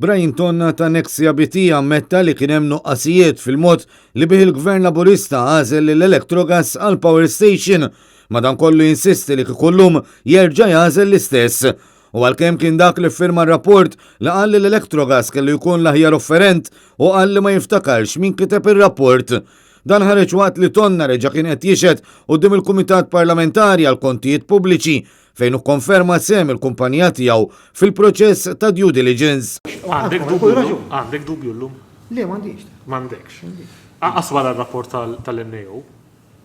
Brian Tonna ta' Nexia BT ammetta li kien hemm nuqqasijiet fil-mod li bih il-Gvern Laburista għażel l-Electrogas għal Power Station, madankollu jinsisti li kikullum jerġa' jagħżel l-istess. U għalkemm kien dak li firma r-rapport li qal li l-Electrogas kellu jkun l-aħjar offerent u qal li ma jiftakarx min kiteb ir-rapport. Dan ħareġ waqt li Tonna reġa' kien qed jixed quddiem il-Kumitat Parlamentari għal Kontijiet Pubbliċi fejn ukkonferma sehem il-kumpanija tiegħu fil-proċess ta' due diligence. Għandek dubju llum? Le, m'għandix. M'għandekx. Aqas wara r-rapport tal-NEO.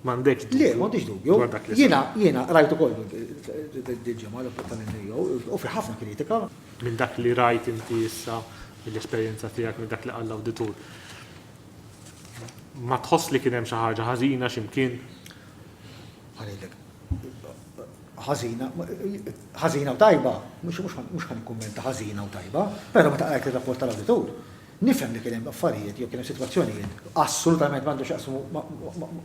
M'għandekx dubju. Le, m'għandix dubju. Jiena rajt ukoll il-ġimgħa l-rapport tal-NEO u fi ħafna kritika. Minn dak li rajt inti issa, mill-esperjenza tiegħek minn dak li qal l-awditur. Ma tħoss li kien hemm xi ħaġa ħażina x'imkien? ħażina u tajba, mhux ħan ikkummenta ħażina u tajba, però meta qrajt ir-rapport tal-awditur, nifhem li kien hemm affarijiet jew kien hemm sitwazzjonijiet assolutament m'għandux jaqsmu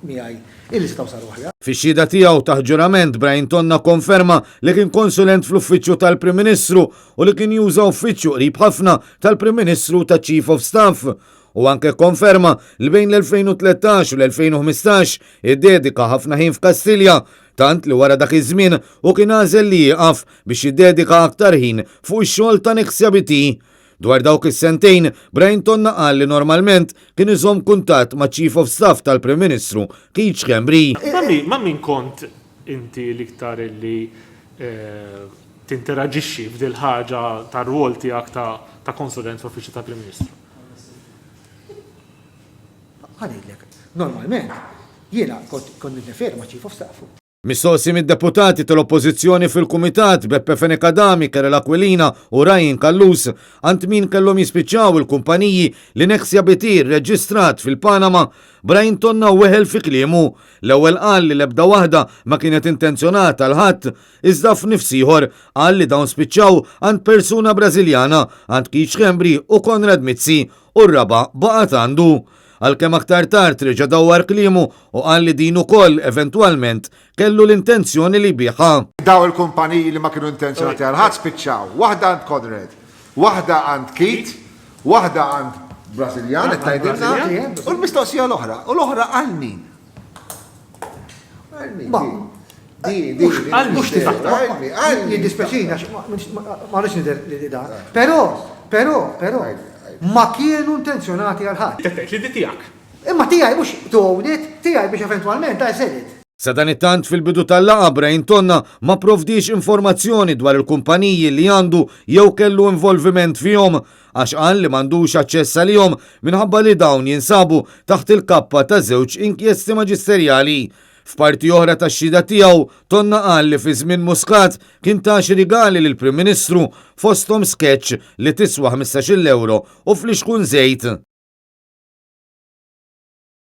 miegħi illi setgħu saru aħjar. Fix-xhieda tiegħu ta' ġurament Brian Tonna konferma li kien konsulent fl-uffiċċju tal-Prim Ministru u li kien juża uffiċċju qrib ħafna tal-Prim Ministru ta' Chief of Staff. U anke konferma li bejn l-2013 u l-2015 iddedika ħafna ħin f'Kastilja, tant li wara dak iż-żmien u kien għażel li jieqaf biex jiddedika aktar ħin fuq ix-xogħol ta' Nexia BT. Dwar dawk is-sentejn, Brian Tonna qal li normalment kien iżomm kuntatt ma' Chief of Staff tal-Prim Ministru Keith Schembri. Ma' min kont inti l-iktar li tinteraġixxi f'dil ħaġa tar-rwol tiegħek ta' konsulent fl-Uffiċċju tal-Prim Ministru? Ħanidlek, normalment, jiena kont nifferma Chief of Staff. Mistoqsi mid-deputati tal-Oppożizzjoni fil-Kumitat Beppe Fenikadami, Kerel Aquilina u Ryan Kallus għand min kellhom jispiċċaw il-kumpaniji li Nexia BT rreġistrat fil-Panama, Brian Tonna weħel fi kliemu. L-ewwel qal li l-ebda waħda ma kienet intenzjonata l ħadd, iżda f'nifs ieħor qal li dawn spiċċaw għand persuna Brażiljana għand Keith Schembri u Konrad Mizzi u r-raba' baqgħet għandu. Għalkemm aktar tard reġa' dawwar kliemu u qal li din ukoll eventwalment kellu l-intenzjoni li jbieħha. Daw il-kumpaniji li ma kienu intenzjonati għal ħadd spiċċaw, waħda għand Konrad, waħda għand Keith, waħda għand Brażiljan qed tgħidilna u l-mistoqsija l-oħra, u l-oħra għal min? Għal min? Mhux tifaħ. Jiddispeċina ma rridx nidher li da. Però ma kienu intenzjonati għal ħadd. Tettek li di tiegħek. Imma tiegħi mhux tgħodet, tiegħi biex eventwalment ta' sedit. Sa dan it-tant fil-bidu tal-laqgħa Brian Tonna ma provdix informazzjoni dwar il-kumpaniji li għandu jew kellu involviment fihom għax qal li m'għandux aċċess għalihom minħabba li dawn jinsabu taħt il-kappa ta' żewġ inkjesti maġisterjali. F'parti oħra tax-xhieda tiegħu Tonna qal li fi żmien Muscat kien ta' xi rigali lill-Prim Ministru fosthom sketch li tiswa 15-il euro u fl-ixkun żejt.